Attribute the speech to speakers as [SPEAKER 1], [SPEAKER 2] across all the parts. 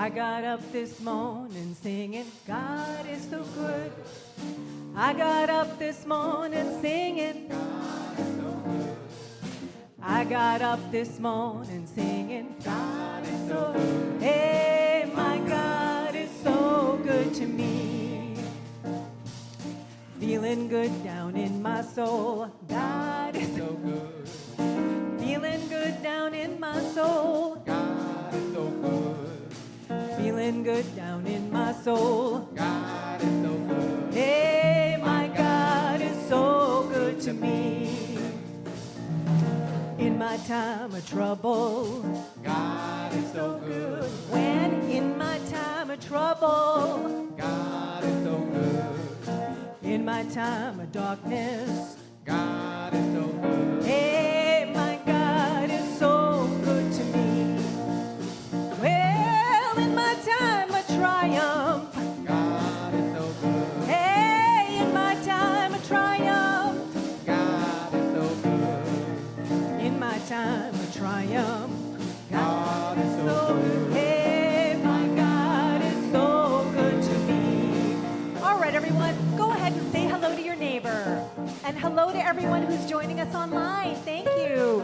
[SPEAKER 1] I got up this morning singing, God is so good. I got up this morning singing, God is so good. I got up this morning singing, God is so good. Hey, my God is so good to me. Feeling good down in my soul, God is so good. Feeling good down in my soul, God is so good. Feeling good down in my soul, God is so good. Hey, my God is so good to me. In my time of trouble, God is so good. When in my time of trouble, God is so good. In my time of darkness, God is so good. Hey, my God is so good to me. Well, in my time of triumph, God is so good. Hey, in my time of triumph, God is so good. In my time of triumph, God is so good. Hey, my God is so good to me. All right, everyone, go ahead and say hello to your neighbor. And hello to everyone who's joining us online. Thank you.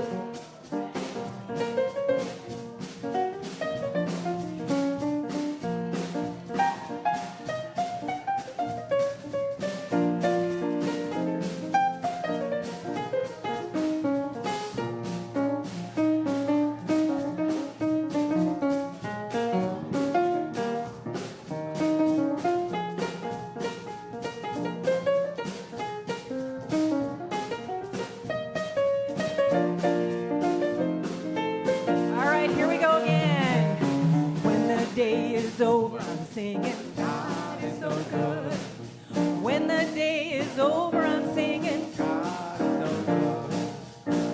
[SPEAKER 1] Over, I'm singing, God is so good. When the day is over, I'm singing, God is so good.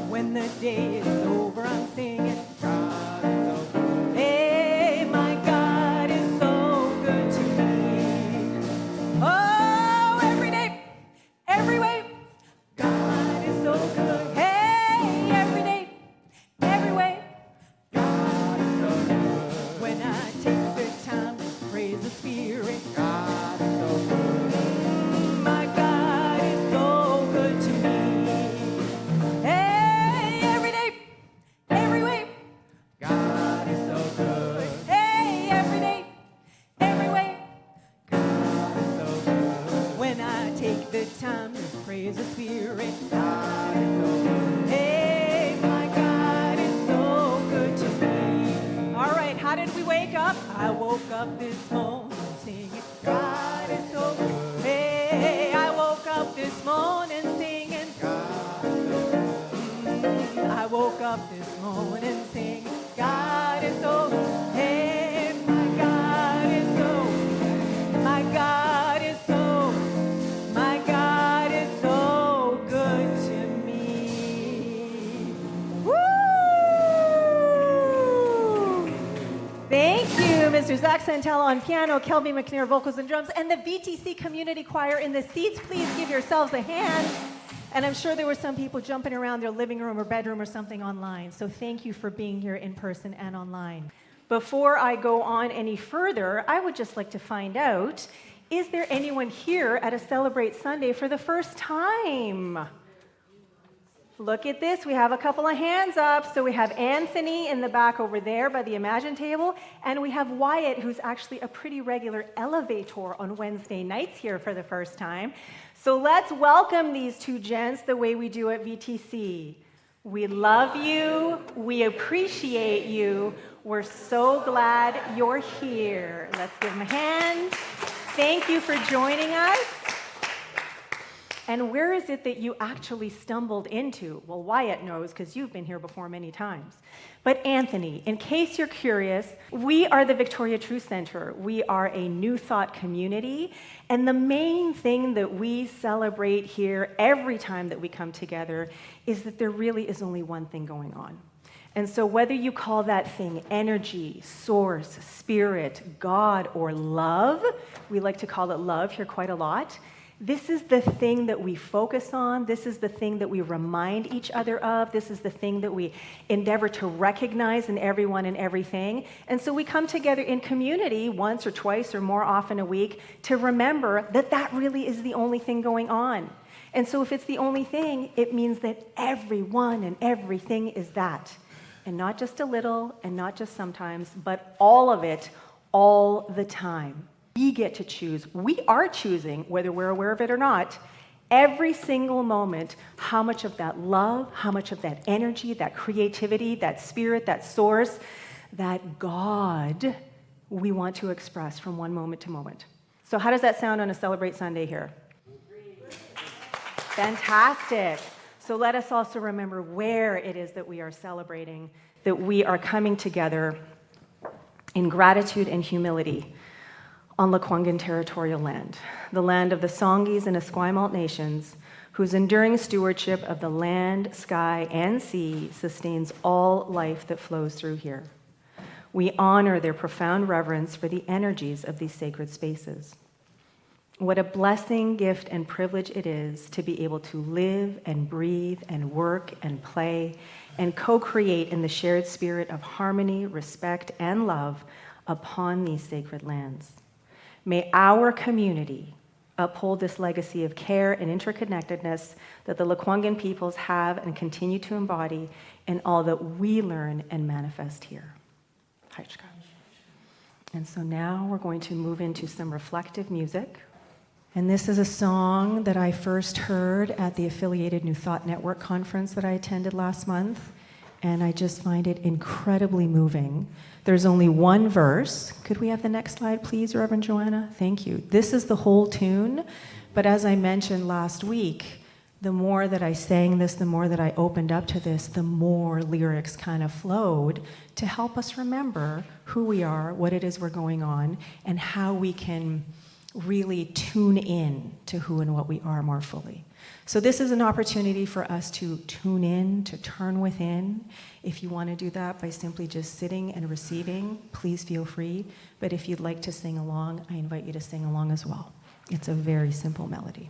[SPEAKER 1] When the day is over, I'm singing, God is so good. Hey, my God is so good to me. Oh, every day, every way, God is so good. Hey, every day, every way, God is so good. When I take praise the Spirit, God is so good. My God is so good to me. Hey, every day, every way, God is so good. Hey, every day, every way, God is so good. When I take the time to praise the Spirit, God is so good. Hey, my God is so good to me. All right, how did we wake up? I woke up this morning singing, God is so good. Hey, I woke up this morning singing, God is so good. I woke up this morning singing, God is so good. Hey, my God is so, my God is so, my God is so good to me. Woo! Thank you, Mr. Zach Santello on piano, Kelby McNair vocals and drums, and the VTC Community Choir in the seats. Please give yourselves a hand. And I'm sure there were some people jumping around their living room or bedroom or something online. So thank you for being here in person and online. Before I go on any further, I would just like to find out, is there anyone here at a Celebrate Sunday for the first time? Look at this, we have a couple of hands up. So we have Anthony in the back over there by the Imagine table, and we have Wyatt, who's actually a pretty regular elevator on Wednesday nights here for the first time. So let's welcome these two gents the way we do at VTC. We love you, we appreciate you, we're so glad you're here. Let's give them a hand. Thank you for joining us. And where is it that you actually stumbled into? Well, Wyatt knows because you've been here before many times. But Anthony, in case you're curious, we are the Victoria Truth Center. We are a New Thought community. And the main thing that we celebrate here every time that we come together is that there really is only one thing going on. And so whether you call that thing energy, source, spirit, God, or love, we like to call it love here quite a lot. This is the thing that we focus on. This is the thing that we remind each other of. This is the thing that we endeavor to recognize in everyone and everything. And so we come together in community once or twice or more often a week to remember that that really is the only thing going on. And so if it's the only thing, it means that everyone and everything is that. And not just a little and not just sometimes, but all of it, all the time. We get to choose. We are choosing, whether we're aware of it or not, every single moment, how much of that love, how much of that energy, that creativity, that spirit, that source, that God we want to express from one moment to moment. So how does that sound on a Celebrate Sunday here? Fantastic. So let us also remember where it is that we are celebrating, that we are coming together in gratitude and humility on Lekwungen territorial land, the land of the Songhees and Esquimalt nations, whose enduring stewardship of the land, sky, and sea sustains all life that flows through here. We honor their profound reverence for the energies of these sacred spaces. What a blessing, gift, and privilege it is to be able to live and breathe and work and play and co-create in the shared spirit of harmony, respect, and love upon these sacred lands. May our community uphold this legacy of care and interconnectedness that the Lekwungen peoples have and continue to embody in all that we learn and manifest here. And so now we're going to move into some reflective music. And this is a song that I first heard at the affiliated New Thought Network conference that I attended last month. And I just find it incredibly moving. There's only one verse. Could we have the next slide, please, Reverend Joanna? Thank you. This is the whole tune. But as I mentioned last week, the more that I sang this, the more that I opened up to this, the more lyrics kind of flowed to help us remember who we are, what it is we're going on, and how we can really tune in to who and what we are more fully. So this is an opportunity for us to tune in, to turn within. If you want to do that by simply just sitting and receiving, please feel free. But if you'd like to sing along, I invite you to sing along as well. It's a very simple melody.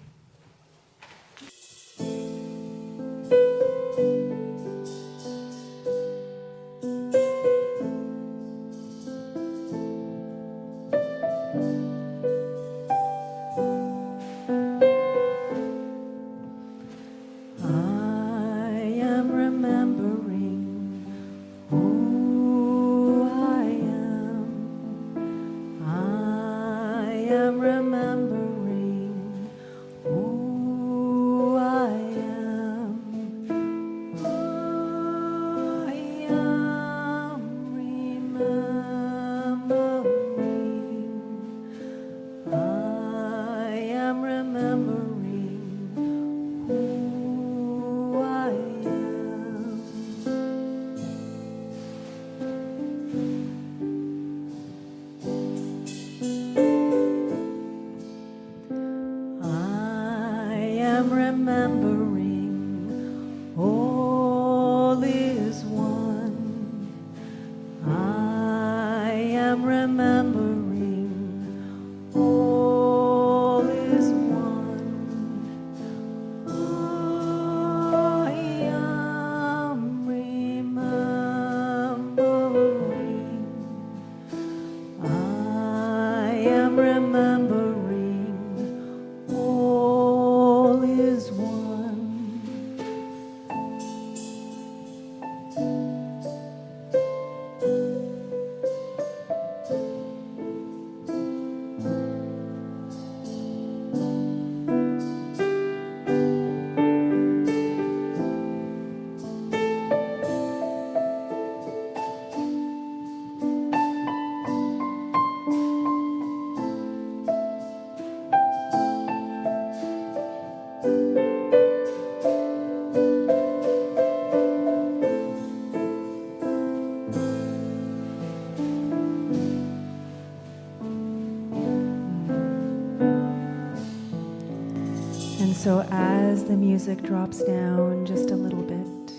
[SPEAKER 1] So as the music drops down just a little bit,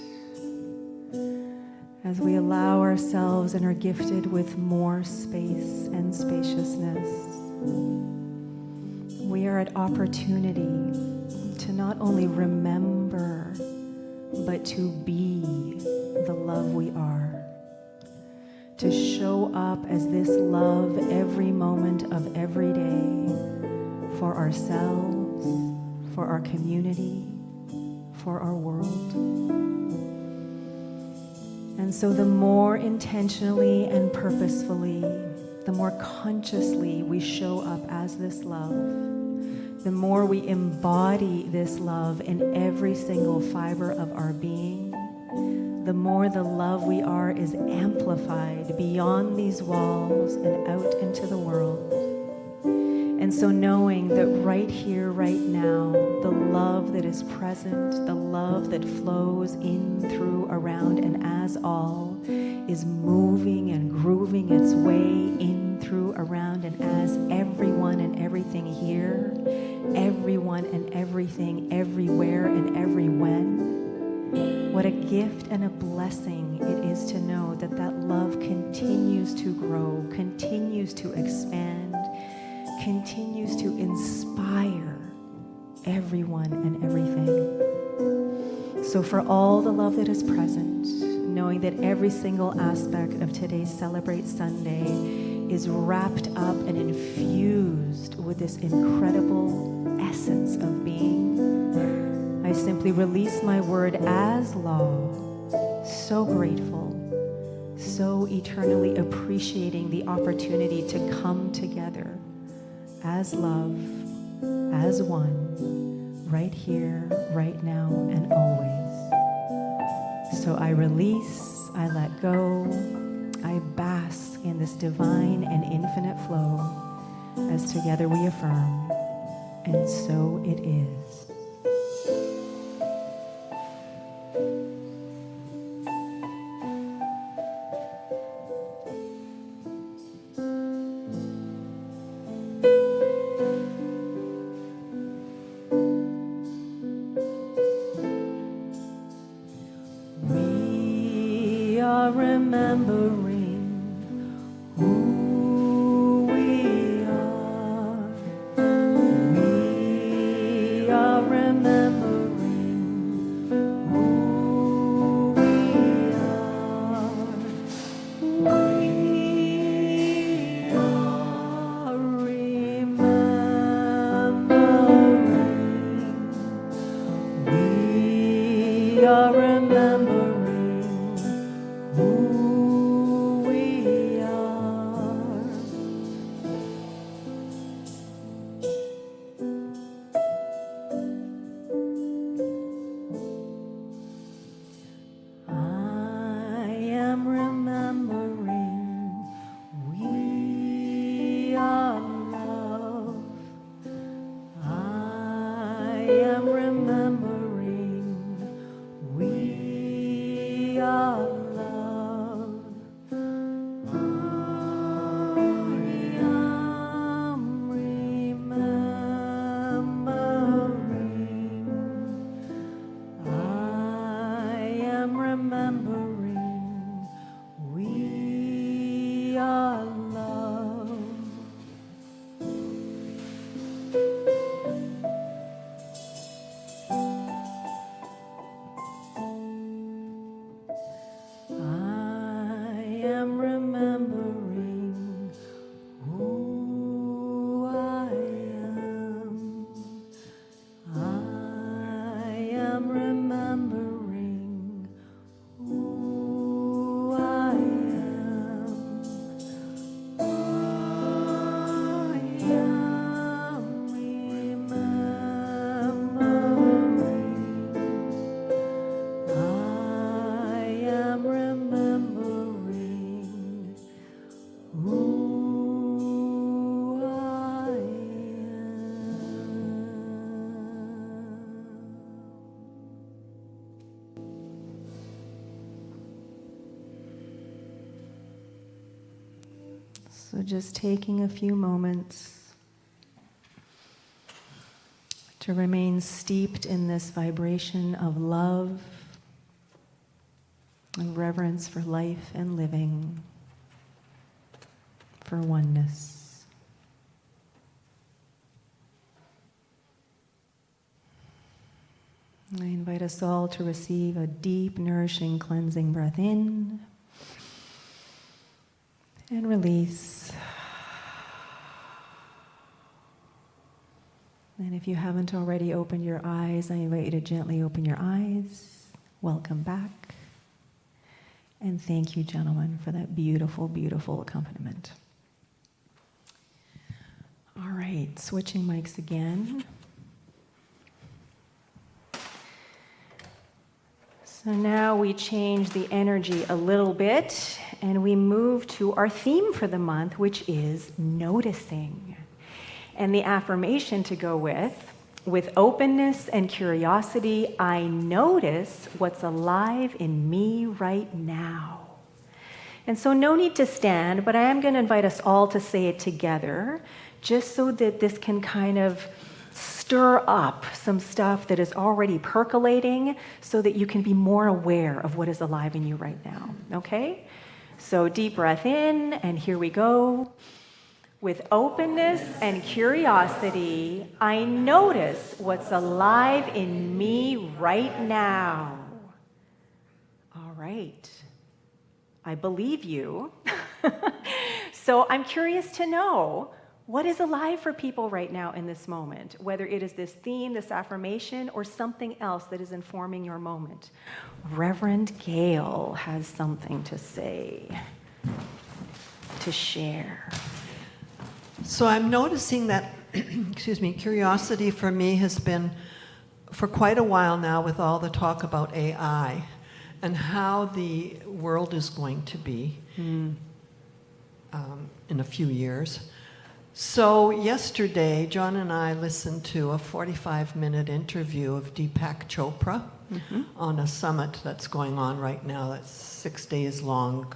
[SPEAKER 1] as we allow ourselves and are gifted with more space and spaciousness, we are at opportunity to not only remember, but to be the love we are. To show up as this love every moment of every day for ourselves, for our community, for our world. And so the more intentionally and purposefully, the more consciously we show up as this love, the more we embody this love in every single fiber of our being, the more the love we are is amplified beyond these walls and out into the world. And so knowing that right here, right now, the love that is present, the love that flows in, through, around, and as all is moving and grooving its way in, through, around, and as everyone and everything here, everyone and everything, everywhere and every when. What a gift and a blessing it is to know that that love continues to grow, continues to expand, continues to inspire everyone and everything. So for all the love that is present, knowing that every single aspect of today's Celebrate Sunday is wrapped up and infused with this incredible essence of being, I simply release my word as law, so grateful, so eternally appreciating the opportunity to come together as love, as one, right here, right now, and always. So I release, I let go, I bask in this divine and infinite flow as together we affirm, and so it is. Remembering who we are. We are remembering who we are. We are remembering. We are remembering. So just taking a few moments to remain steeped in this vibration of love and reverence for life and living, for oneness. I invite us all to receive a deep, nourishing, cleansing breath in and release. And if you haven't already opened your eyes, I invite you to gently open your eyes. Welcome back. And thank you, gentlemen, for that beautiful, beautiful accompaniment. All right, switching mics again. So now we change the energy a little bit, and we move to our theme for the month, which is noticing. And the affirmation to go with openness and curiosity, I notice what's alive in me right now. And so no need to stand, but I am going to invite us all to say it together, just so that this can kind of stir up some stuff that is already percolating, so that you can be more aware of what is alive in you right now, okay? So deep breath in, and here we go. With openness and curiosity, I notice what's alive in me right now. All right. I believe you. So I'm curious to know, what is alive for people right now in this moment? Whether it is this theme, this affirmation, or something else that is informing your moment. Reverend Gail has something to say, to share.
[SPEAKER 2] So I'm noticing that, curiosity for me has been for quite a while now, with all the talk about AI and how the world is going to be in a few years. So yesterday, John and I listened to a 45-minute interview of Deepak Chopra on a summit that's going on right now that's 6 days long,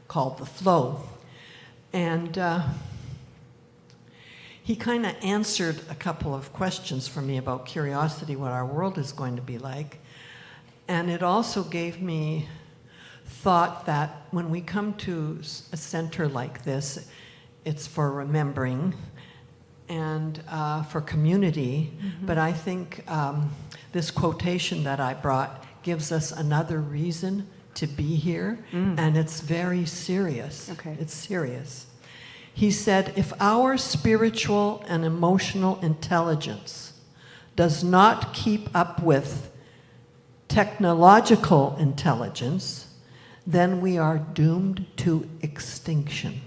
[SPEAKER 2] called The Flow. And he kind of answered a couple of questions for me about curiosity, what our world is going to be like. And it also gave me thought that when we come to a center like this, it's for remembering and for community. But I think this quotation that I brought gives us another reason to be here, and it's very serious.
[SPEAKER 1] Okay.
[SPEAKER 2] It's serious. He said, if our spiritual and emotional intelligence does not keep up with technological intelligence, then we are doomed to extinction.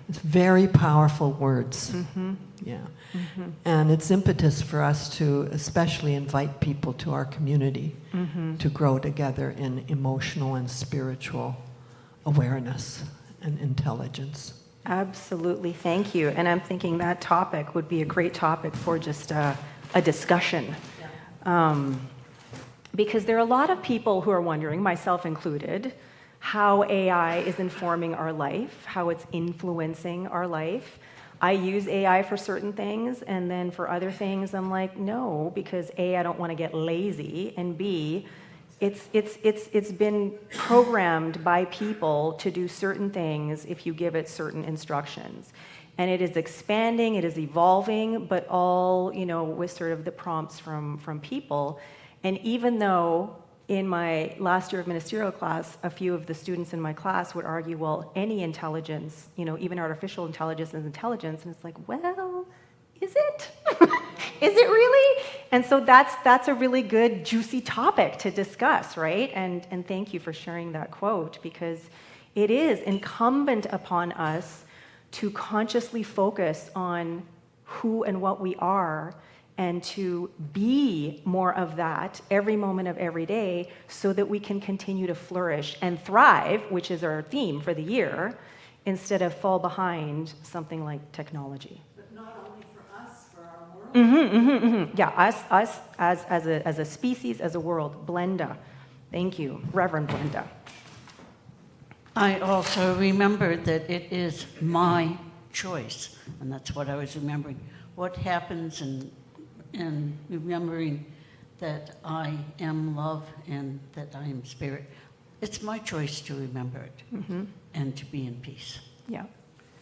[SPEAKER 2] It's very powerful words. Yeah. And it's impetus for us to especially invite people to our community to grow together in emotional and spiritual awareness and intelligence.
[SPEAKER 1] Absolutely, thank you. And I'm thinking that topic would be a great topic for just a discussion. Because there are a lot of people who are wondering, myself included, how AI is informing our life, how it's influencing our life. I use AI for certain things, and then for other things, I'm like, no, because A, I don't want to get lazy, and B, it's been programmed by people to do certain things if you give it certain instructions. And it is expanding, it is evolving, but all, with sort of the prompts from people. And even though in my last year of ministerial class, a few of the students in my class would argue, well, any intelligence, even artificial intelligence is intelligence. And it's like, well, is it? Is it really? And so that's a really good, juicy topic to discuss, right? And thank you for sharing that quote, because it is incumbent upon us to consciously focus on who and what we are, and to be more of that every moment of every day, so that we can continue to flourish and thrive, which is our theme for the year, instead of fall behind something like technology.
[SPEAKER 2] But not only for us, for our world.
[SPEAKER 1] Yeah, us as a species, as a world. Blenda. Thank you, Reverend Blenda.
[SPEAKER 3] I also remembered that it is my choice, and that's what I was remembering. What happens and remembering that I am love and that I am spirit. It's my choice to remember it and to be in peace.
[SPEAKER 1] Yeah,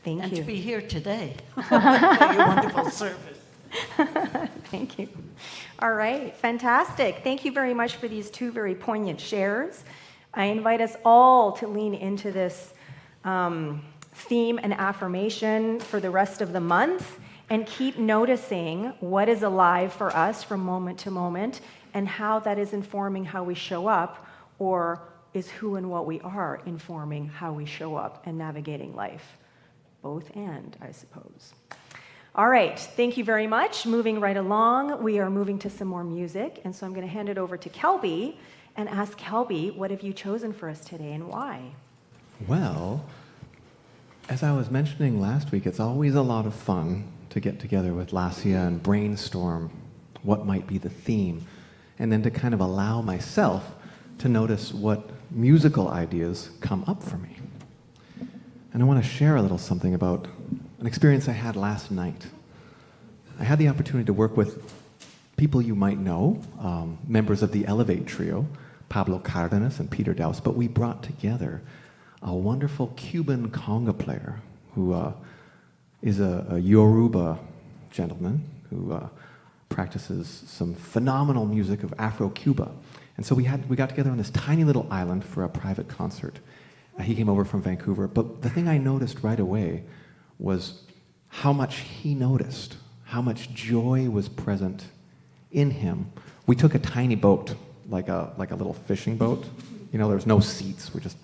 [SPEAKER 1] thank you.
[SPEAKER 3] And to be here today for your wonderful service.
[SPEAKER 4] Thank you. All right, fantastic. Thank you very much for these two very poignant shares. I invite us all to lean into this theme and affirmation for the rest of the month and keep noticing what is alive for us from moment to moment and how that is informing how we show up, or is who and what we are informing how we show up and navigating life. Both and, I suppose. All right, thank you very much. Moving right along, we are moving to some more music, and so I'm going to hand it over to Kelby and ask Kelby, what have you chosen for us today and why?
[SPEAKER 5] Well, as I was mentioning last week, it's always a lot of fun to get together with Lesia and brainstorm what might be the theme, and then to kind of allow myself to notice what musical ideas come up for me. And I want to share a little something about an experience I had last night. I had the opportunity to work with people you might know, members of the Elevate Trio, Pablo Cardenas and Peter Daus, but we brought together a wonderful Cuban conga player who is a Yoruba gentleman who practices some phenomenal music of Afro-Cuba. And so we got together on this tiny little island for a private concert. He came over from Vancouver, but the thing I noticed right away was how much he noticed, how much joy was present in him. We took a tiny boat, like a little fishing boat. You know, there's no seats. We just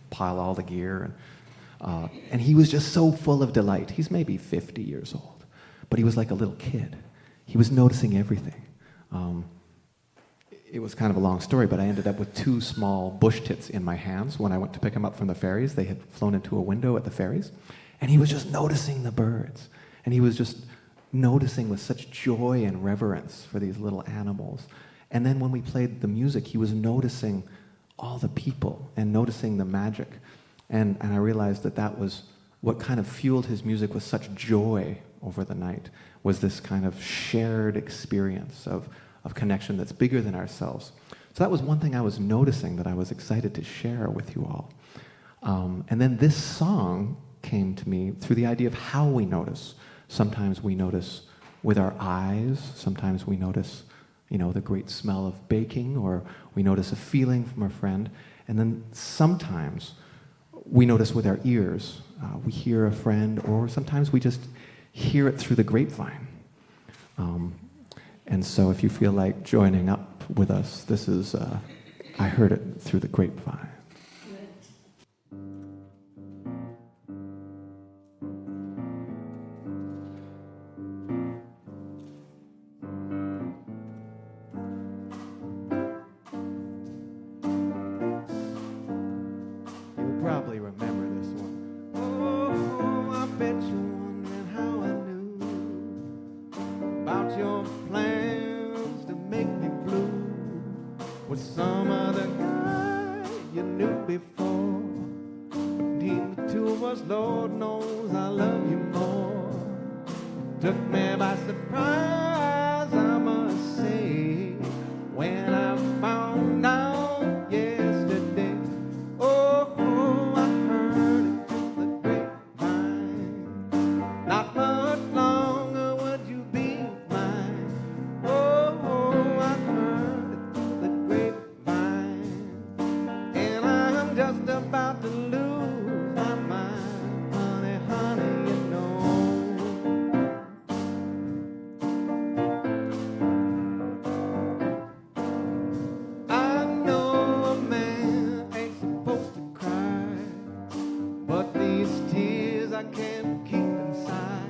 [SPEAKER 5] pile all the gear. And he was just so full of delight. He's maybe 50 years old, but he was like a little kid. He was noticing everything. It was kind of a long story, but I ended up with 2 small bush tits in my hands when I went to pick him up from the ferries. They had flown into a window at the ferries. And he was just noticing the birds. And he was just noticing with such joy and reverence for these little animals. And then when we played the music, he was noticing all the people and noticing the magic. And I realized that was what kind of fueled his music with such joy over the night, was this kind of shared experience of connection that's bigger than ourselves. So that was one thing I was noticing that I was excited to share with you all. And then this song came to me through the idea of how we notice. Sometimes we notice with our eyes. Sometimes we notice, the great smell of baking, or we notice a feeling from a friend. And then sometimes we notice with our ears. We hear a friend, or sometimes we just hear it through the grapevine. And so if you feel like joining up with us, this is, I heard it through the grapevine. You'll probably remember this one. Oh, I bet you're wondering how I knew about your plans to make me blue with some other guy you knew before. Between the two of us, Lord knows I love you more. Took me by surprise, I must say, when I found out yesterday. Oh, I heard it through the grapevine. Not much longer would you be mine. Oh, I heard it through the grapevine. And I'm just about to lose my mind. Honey, honey, you know. I know a man ain't supposed to cry, but these tears I can't keep inside.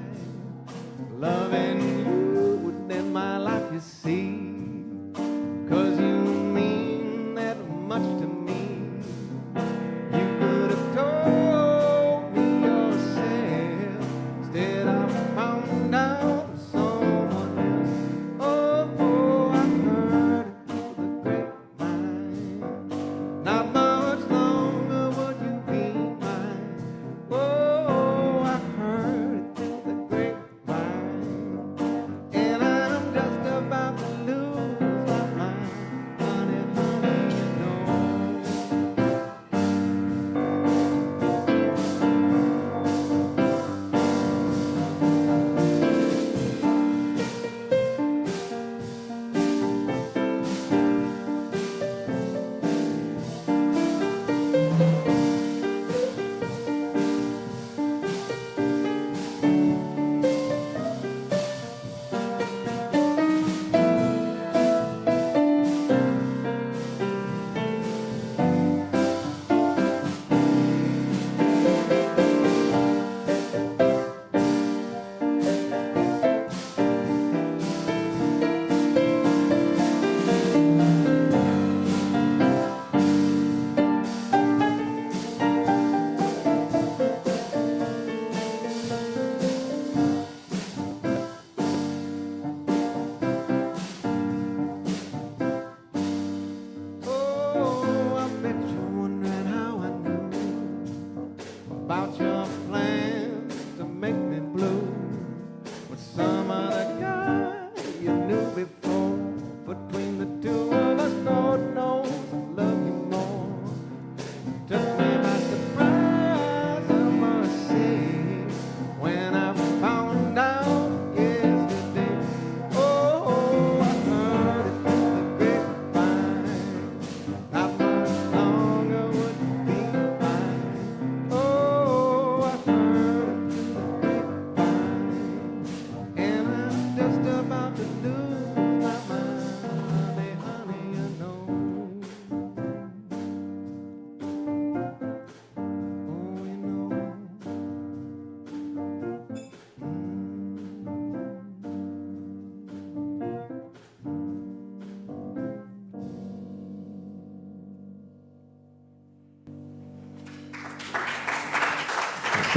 [SPEAKER 5] Loving you would end my life, you see, 'cause you mean that much to me. You could have told me yourself, instead I found out someone else. Oh, I heard it through the grapevine. Not much longer would you be mine. Oh, I heard it through the grapevine. And I'm just about to lose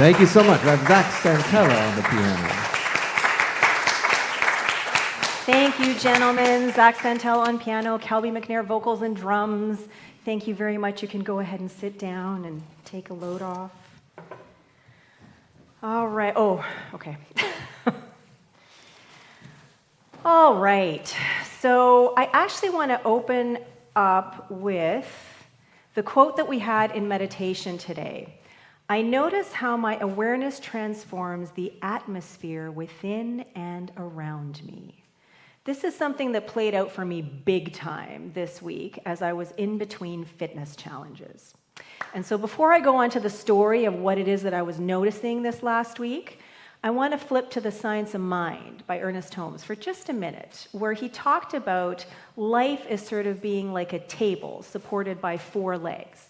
[SPEAKER 5] Thank you so much. We have Zach Santella on the piano.
[SPEAKER 4] Thank you, gentlemen. Zach Santel on piano, Kelby McNair vocals and drums. Thank you very much. You can go ahead and sit down and take a load off. All right. Oh, okay. All right. So I actually want to open up with the quote that we had in meditation today. I notice how my awareness transforms the atmosphere within and around me. This is something that played out for me big time this week as I was in between fitness challenges. And so before I go on to the story of what it is that I was noticing this last week, I want to flip to The Science of Mind by Ernest Holmes for just a minute, where he talked about life as sort of being like a table supported by 4 legs.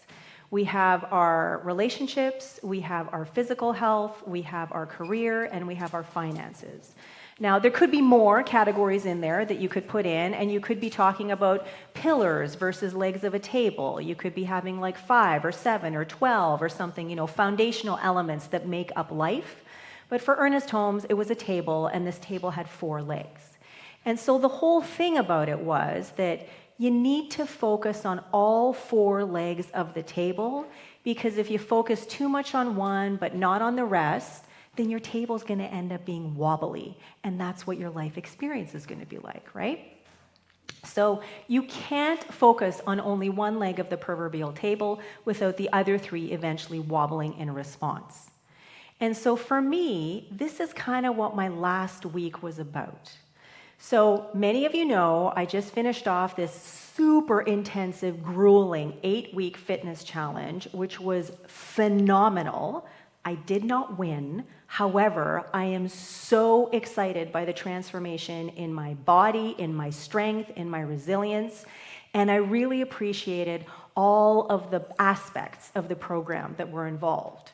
[SPEAKER 4] We have our relationships, we have our physical health, we have our career, and we have our finances. Now, there could be more categories in there that you could put in, and you could be talking about pillars versus legs of a table. You could be having like 5 or 7 or 12 or something, foundational elements that make up life. But for Ernest Holmes, it was a table, and this table had 4 legs. And so the whole thing about it was that you need to focus on all 4 legs of the table, because if you focus too much on one but not on the rest, then your table's going to end up being wobbly, and that's what your life experience is going to be like, right? So you can't focus on only one leg of the proverbial table without the other 3 eventually wobbling in response. And so for me, this is kind of what my last week was about. So many of you know I just finished off this super intensive, grueling 8-week fitness challenge, which was phenomenal. I did not win. However, I am so excited by the transformation in my body, in my strength, in my resilience, and I really appreciated all of the aspects of the program that were involved.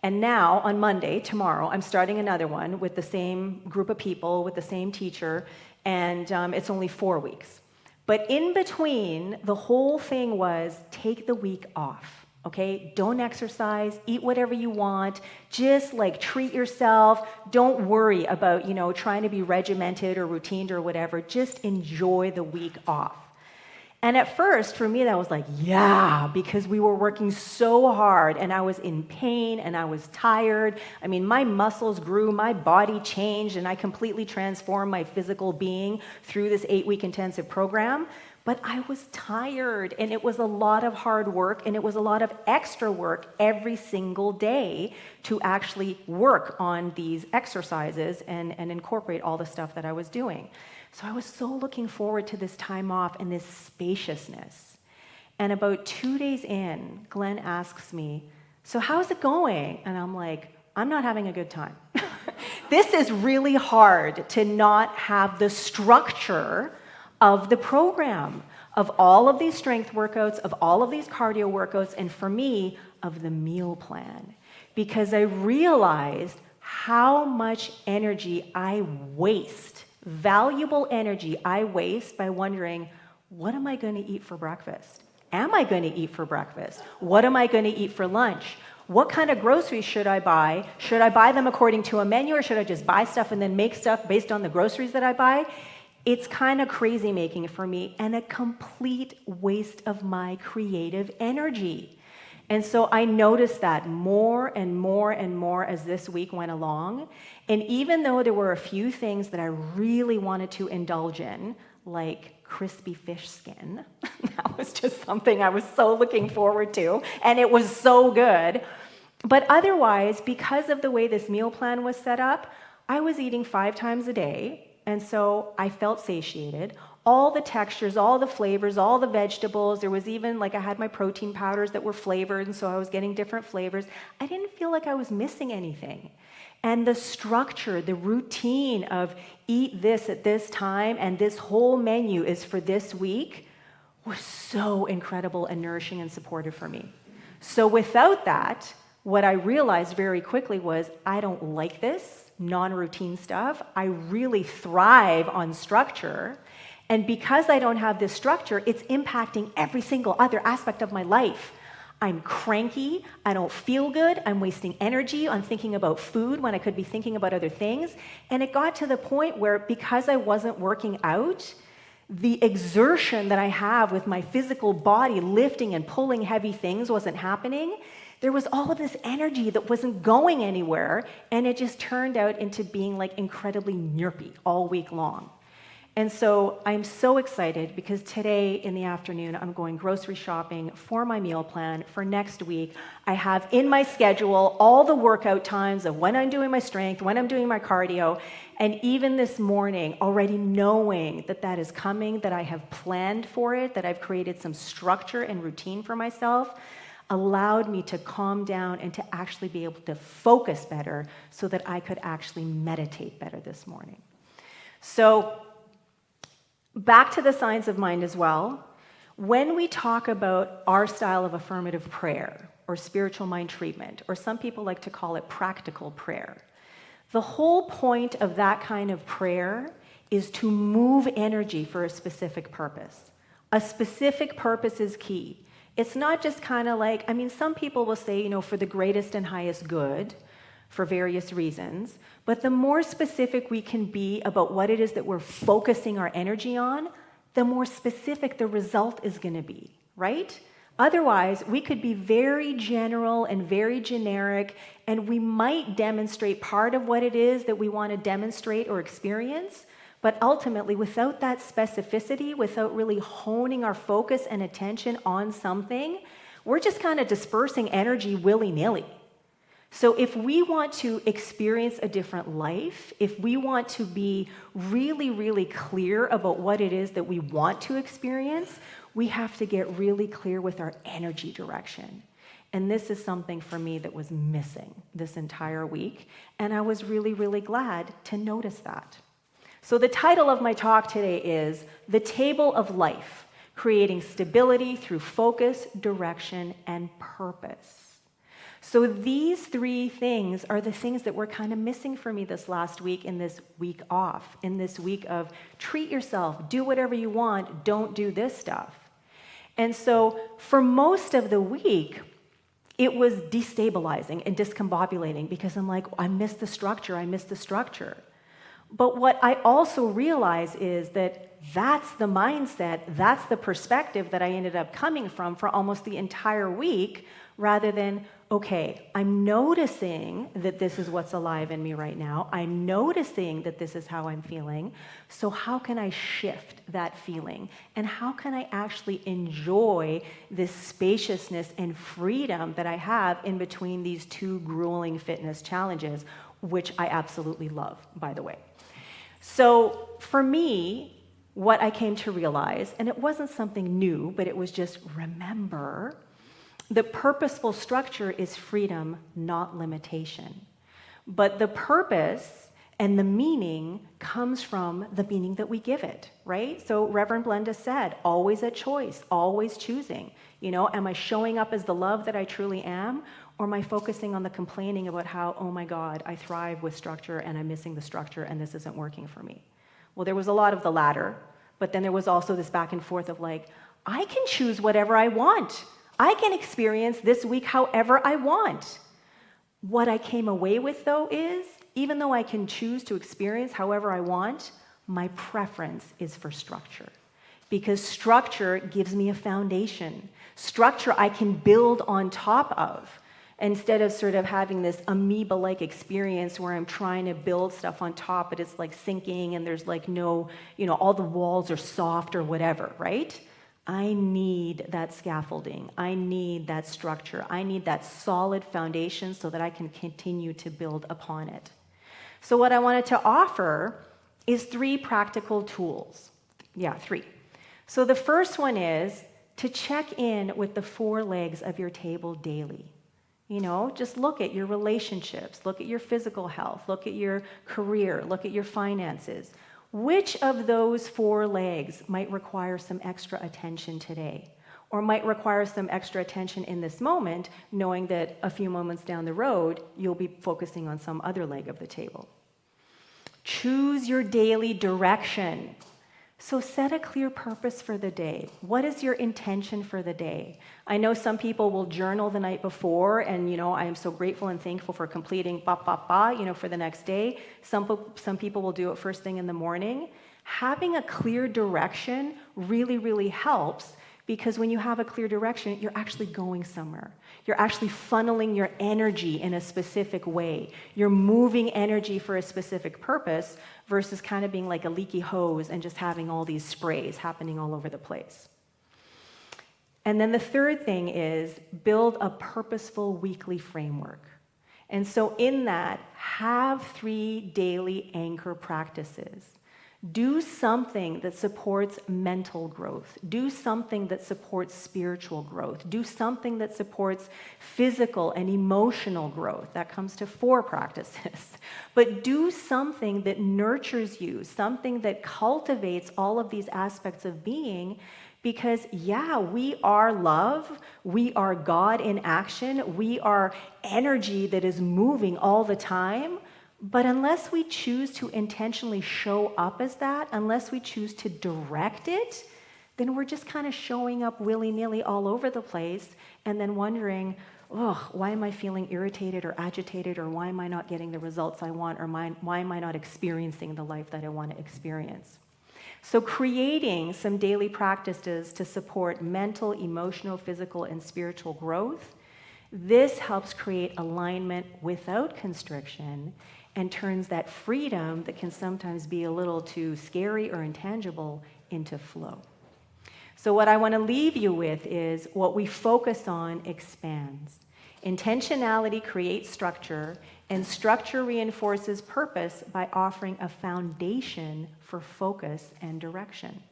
[SPEAKER 4] And now, on Monday, tomorrow, I'm starting another one with the same group of people, with the same teacher, and it's only 4 weeks. But in between, the whole thing was take the week off. Okay, don't exercise, eat whatever you want, just like treat yourself. Don't worry about, trying to be regimented or routined or whatever. Just enjoy the week off. And at first, for me, that was like, yeah, because we were working so hard and I was in pain and I was tired. I mean, my muscles grew, my body changed, and I completely transformed my physical being through this 8-week intensive program. But I was tired, and it was a lot of hard work, and it was a lot of extra work every single day to actually work on these exercises and incorporate all the stuff that I was doing. So I was so looking forward to this time off and this spaciousness. And about 2 days in, Glenn asks me, so how's it going? And I'm like, I'm not having a good time. This is really hard to not have the structure of the program, of all of these strength workouts, of all of these cardio workouts, and for me, of the meal plan. Because I realized how much energy I waste, valuable energy I waste by wondering, what am I going to eat for breakfast? Am I going to eat for breakfast? What am I going to eat for lunch? What kind of groceries should I buy? Should I buy them according to a menu, or should I just buy stuff and then make stuff based on the groceries that I buy? It's kind of crazy making for me, and a complete waste of my creative energy. And so I noticed that more and more and more as this week went along. And even though there were a few things that I really wanted to indulge in, like crispy fish skin, that was just something I was so looking forward to, and it was so good. But otherwise, because of the way this meal plan was set up, I was eating 5 times a day. And so I felt satiated. All the textures, all the flavors, all the vegetables. There was even, I had my protein powders that were flavored, and so I was getting different flavors. I didn't feel like I was missing anything. And the structure, the routine of eat this at this time, and this whole menu is for this week, was so incredible and nourishing and supportive for me. So without that, what I realized very quickly was, I don't like this non-routine stuff. I really thrive on structure. And because I don't have this structure, it's impacting every single other aspect of my life. I'm cranky, I don't feel good, I'm wasting energy on thinking about food when I could be thinking about other things. And it got to the point where, because I wasn't working out, the exertion that I have with my physical body lifting and pulling heavy things wasn't happening. There was all of this energy that wasn't going anywhere, and it just turned out into being like incredibly nerpy all week long. And so I'm so excited because today in the afternoon, I'm going grocery shopping for my meal plan for next week. I have in my schedule all the workout times of when I'm doing my strength, when I'm doing my cardio, and even this morning, already knowing that that is coming, that I have planned for it, that I've created some structure and routine for myself, allowed me to calm down and to actually be able to focus better so that I could actually meditate better this morning. So, back to the science of mind as well. When we talk about our style of affirmative prayer or spiritual mind treatment, or some people like to call it practical prayer, the whole point of that kind of prayer is to move energy for a specific purpose. A specific purpose is key. It's not just kind of like, some people will say, for the greatest and highest good, for various reasons, but the more specific we can be about what it is that we're focusing our energy on, the more specific the result is going to be, right? Otherwise, we could be very general and very generic, and we might demonstrate part of what it is that we want to demonstrate or experience, but ultimately, without that specificity, without really honing our focus and attention on something, we're just kind of dispersing energy willy-nilly. So if we want to experience a different life, if we want to be really, really clear about what it is that we want to experience, we have to get really clear with our energy direction. And this is something for me that was missing this entire week, and I was really, really glad to notice that. So the title of my talk today is The Table of Life, Creating Stability Through Focus, Direction, and Purpose. So these three things are the things that were kind of missing for me this last week, in this week off, in this week of treat yourself, do whatever you want, don't do this stuff. And so for most of the week, it was destabilizing and discombobulating because I'm like, I miss the structure. But what I also realize is that that's the mindset, that's the perspective that I ended up coming from for almost the entire week, rather than, okay, I'm noticing that this is what's alive in me right now. I'm noticing that this is how I'm feeling. So how can I shift that feeling? And how can I actually enjoy this spaciousness and freedom that I have in between these two grueling fitness challenges, which I absolutely love, by the way. So for me, what I came to realize, and it wasn't something new, but it was just remember, the purposeful structure is freedom, not limitation. But the purpose and the meaning comes from the meaning that we give it, right? So Rev.Lesia said, always a choice, always choosing. Am I showing up as the love that I truly am? Or am I focusing on the complaining about how, oh my God, I thrive with structure and I'm missing the structure and this isn't working for me? Well, there was a lot of the latter, but then there was also this back and forth of like, I can choose whatever I want. I can experience this week however I want. What I came away with, though, is even though I can choose to experience however I want, my preference is for structure. Because structure gives me a foundation. Structure I can build on top of, instead of sort of having this amoeba-like experience where I'm trying to build stuff on top, but it's like sinking and there's like no, all the walls are soft or whatever, right? I need that scaffolding. I need that structure. I need that solid foundation so that I can continue to build upon it. So what I wanted to offer is 3 practical tools. Yeah, 3. So the first one is to check in with the 4 legs of your table daily. Just look at your relationships, look at your physical health, look at your career, look at your finances. Which of those 4 legs might require some extra attention today? Or might require some extra attention in this moment, knowing that a few moments down the road, you'll be focusing on some other leg of the table. Choose your daily direction. So set a clear purpose for the day. What is your intention for the day? I know some people will journal the night before, and I am so grateful and thankful for completing for the next day. Some people will do it first thing in the morning. Having a clear direction really, really helps, because when you have a clear direction, you're actually going somewhere. You're actually funneling your energy in a specific way. You're moving energy for a specific purpose versus kind of being like a leaky hose and just having all these sprays happening all over the place. And then the third thing is build a purposeful weekly framework. And so in that, have 3 daily anchor practices. Do something that supports mental growth. Do something that supports spiritual growth. Do something that supports physical and emotional growth. That comes to 4 practices. But do something that nurtures you, something that cultivates all of these aspects of being, because we are love, we are God in action, we are energy that is moving all the time. But unless we choose to intentionally show up as that, unless we choose to direct it, then we're just kind of showing up willy-nilly all over the place and then wondering, why am I feeling irritated or agitated, or why am I not getting the results I want, or why am I not experiencing the life that I want to experience? So creating some daily practices to support mental, emotional, physical, and spiritual growth, this helps create alignment without constriction and turns that freedom that can sometimes be a little too scary or intangible into flow. So what I want to leave you with is what we focus on expands. Intentionality creates structure, and structure reinforces purpose by offering a foundation for focus and direction.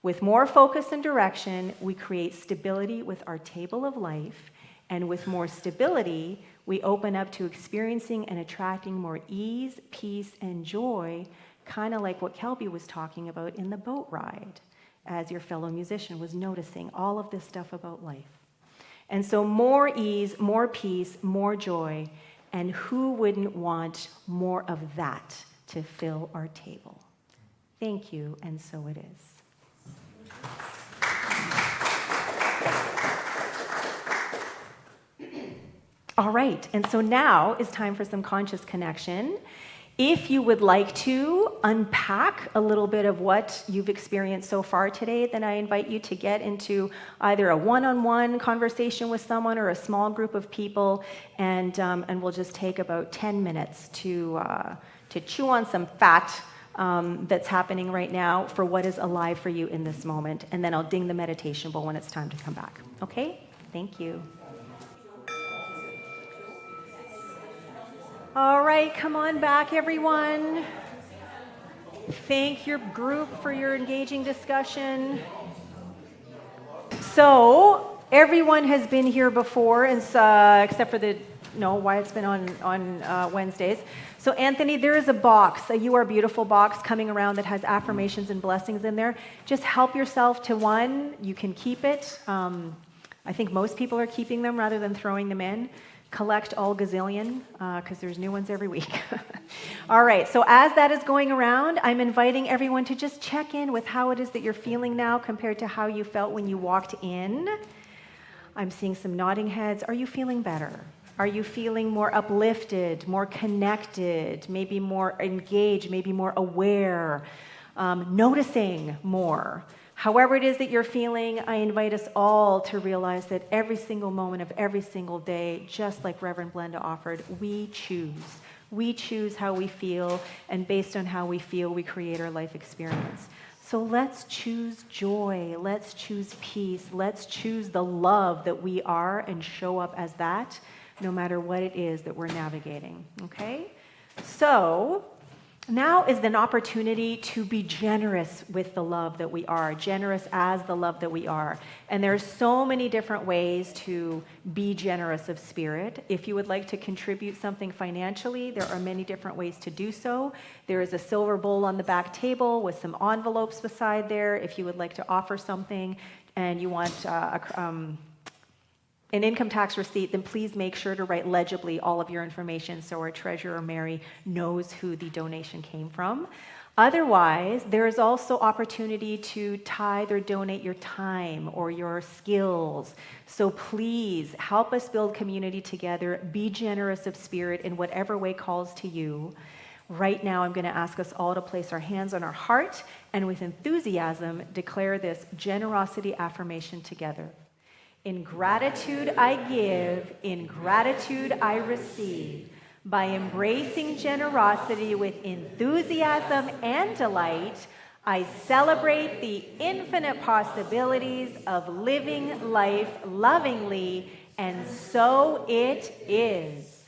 [SPEAKER 4] With more focus and direction, we create stability with our table of life, and with more stability, we open up to experiencing and attracting more ease, peace, and joy, kind of like what Kelby was talking about in the boat ride, as your fellow musician was noticing all of this stuff about life. And so more ease, more peace, more joy, and who wouldn't want more of that to fill our table? Thank you, and so it is. All right, and so now is time for some conscious connection. If you would like to unpack a little bit of what you've experienced so far today, then I invite you to get into either a one-on-one conversation with someone or a small group of people, and we'll just take about 10 minutes to chew on some fat that's happening right now for what is alive for you in this moment, and then I'll ding the meditation bowl when it's time to come back. Okay? Thank you. All right, come on back, everyone. Thank your group for your engaging discussion. So, everyone has been here before, except for Wyatt's been on Wednesdays. So, Anthony, there is a box, a You Are Beautiful box coming around that has affirmations and blessings in there. Just help yourself to one. You can keep it. I think most people are keeping them rather than throwing them in. Collect all gazillion, because there's new ones every week. All right, so as that is going around, I'm inviting everyone to just check in with how it is that you're feeling now compared to how you felt when you walked in. I'm seeing some nodding heads. Are you feeling better? Are you feeling more uplifted, more connected, maybe more engaged, maybe more aware, noticing more? However it is that you're feeling, I invite us all to realize that every single moment of every single day, just like Reverend Blenda offered, we choose. We choose how we feel, and based on how we feel, we create our life experience. So let's choose joy. Let's choose peace. Let's choose the love that we are and show up as that, no matter what it is that we're navigating. Okay? So now is an opportunity to be generous with the love that we are, generous as the love that we are. And there's so many different ways to be generous of spirit. If you would like to contribute something financially, there are many different ways to do so. There is a silver bowl on the back table with some envelopes beside there. If you would like to offer something and you want an income tax receipt, then please make sure to write legibly all of your information so our treasurer, Mary, knows who the donation came from. Otherwise, there is also opportunity to tithe or donate your time or your skills. So please help us build community together. Be generous of spirit in whatever way calls to you. Right now, I'm going to ask us all to place our hands on our heart and with enthusiasm declare this generosity affirmation together. In gratitude I give, in gratitude I receive. By embracing generosity with enthusiasm and delight, I celebrate the infinite possibilities of living life lovingly, and so it is.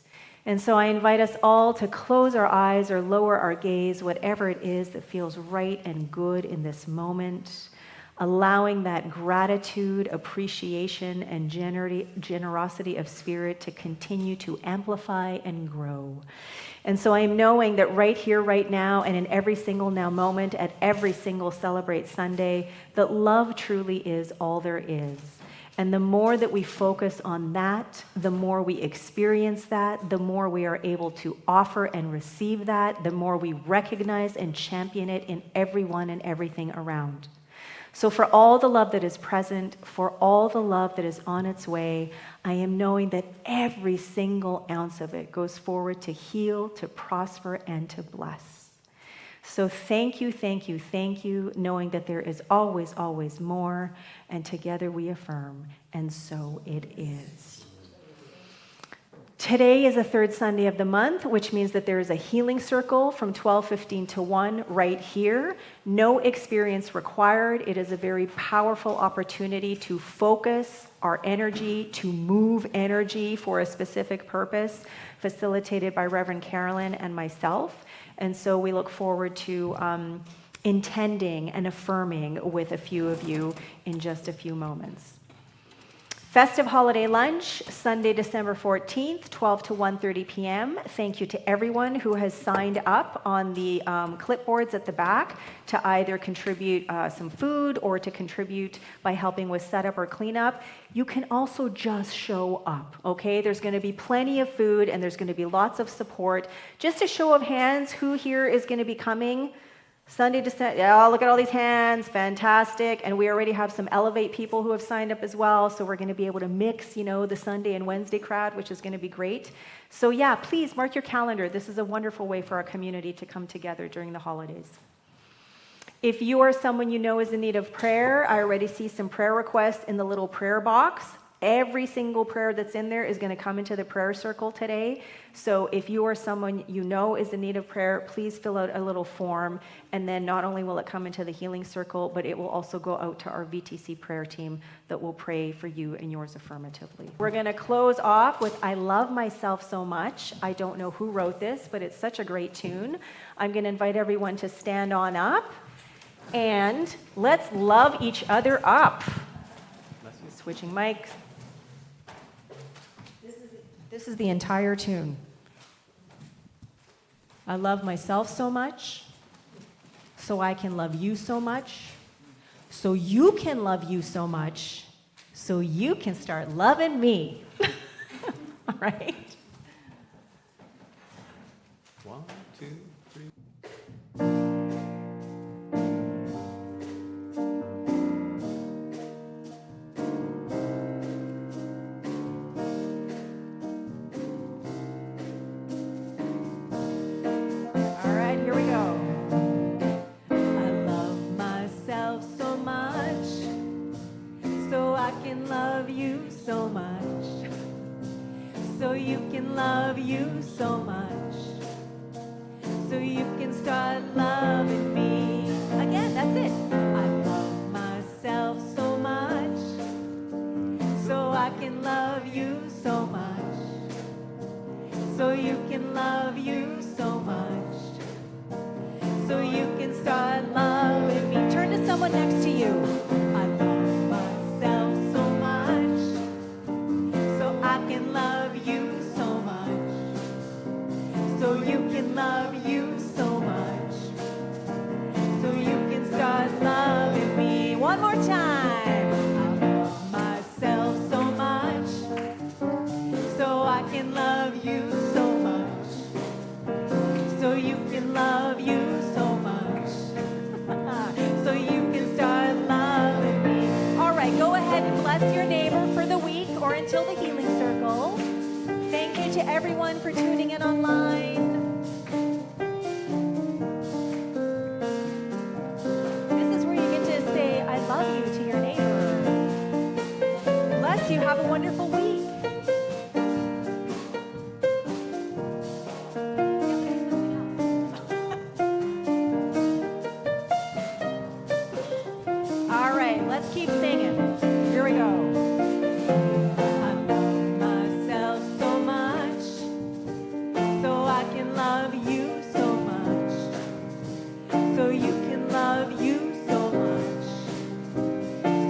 [SPEAKER 4] And so I invite us all to close our eyes or lower our gaze, whatever it is that feels right and good in this moment, allowing that gratitude, appreciation, and generosity of spirit to continue to amplify and grow. And so I am knowing that right here, right now, and in every single now moment, at every single Celebrate Sunday, that love truly is all there is. And the more that we focus on that, the more we experience that, the more we are able to offer and receive that, the more we recognize and champion it in everyone and everything around. So for all the love that is present, for all the love that is on its way, I am knowing that every single ounce of it goes forward to heal, to prosper, and to bless. So thank you, thank you, thank you, knowing that there is always, always more, and together we affirm, and so it is. Today is the third Sunday of the month, which means that there is a healing circle from 12:15 to 1 right here. No experience required. It is a very powerful opportunity to focus our energy, to move energy for a specific purpose, facilitated by Reverend Carolyn and myself. And so we look forward to intending and affirming with a few of you in just a few moments. Festive holiday lunch, Sunday, December 14th, 12 to 1:30 p.m. Thank you to everyone who has signed up on the clipboards at the back to either contribute some food or to contribute by helping with setup or cleanup. You can also just show up, okay? There's going to be plenty of food and there's going to be lots of support. Just a show of hands, who here is going to be coming Sunday, December? Oh, look at all these hands. Fantastic. And we already have some Elevate people who have signed up as well. So we're going to be able to mix, the Sunday and Wednesday crowd, which is going to be great. So yeah, please mark your calendar. This is a wonderful way for our community to come together during the holidays. If you are someone you know is in need of prayer, I already see some prayer requests in the little prayer box. Every single prayer that's in there is going to come into the prayer circle today. So if you are someone you know is in need of prayer, please fill out a little form. And then not only will it come into the healing circle, but it will also go out to our VTC prayer team that will pray for you and yours affirmatively. We're going to close off with I Love Myself So Much. I don't know who wrote this, but it's such a great tune. I'm going to invite everyone to stand on up. And let's love each other up. Switching mics. This is the entire tune. I love myself so much, so I can love you so much, so you can love you so much, so you can start loving me. All right?
[SPEAKER 5] 1, 2, 3.
[SPEAKER 1] So you can love you so much, so you can start loving me. Again, that's it. I love myself so much, so I can love you so much, so you can love you so much, so you can start loving me. Turn to someone next to you. I love myself so much, so I can love you so much, so you can love you so much, so you can start loving me. One more time. I love myself so much, so I can love you so much, so you can love you so much,
[SPEAKER 4] to everyone for tuning in online. This is where you get to say, I love you to your neighbor. Bless you. Have a wonderful week. All right, let's keep singing. Here we go. I love myself so much, so I can love you so much, so you can love you so much,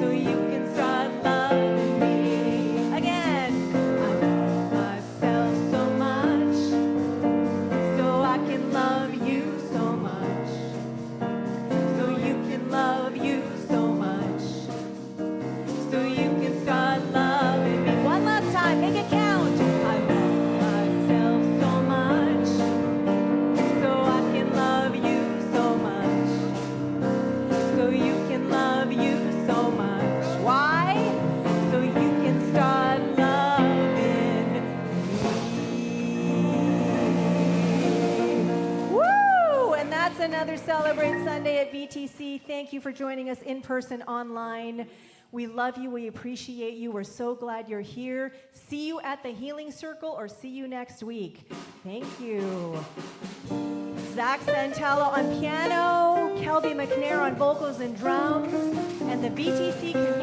[SPEAKER 4] so you can start loving me again. I love myself so much, so I can love you so much, so you can love you so much, so you can start loving me. One last time, make it count. I love myself so much, so I can love you so much, so you can love you so much. Why? So you can start loving me. Woo! And that's another Celebrate Sunday at VTC. Thank you for joining us in person, online. We love you. We appreciate you. We're so glad you're here. See you at the Healing Circle or see you next week. Thank you. Zach Santello on piano, Kelby McNair on vocals and drums, and the VTC community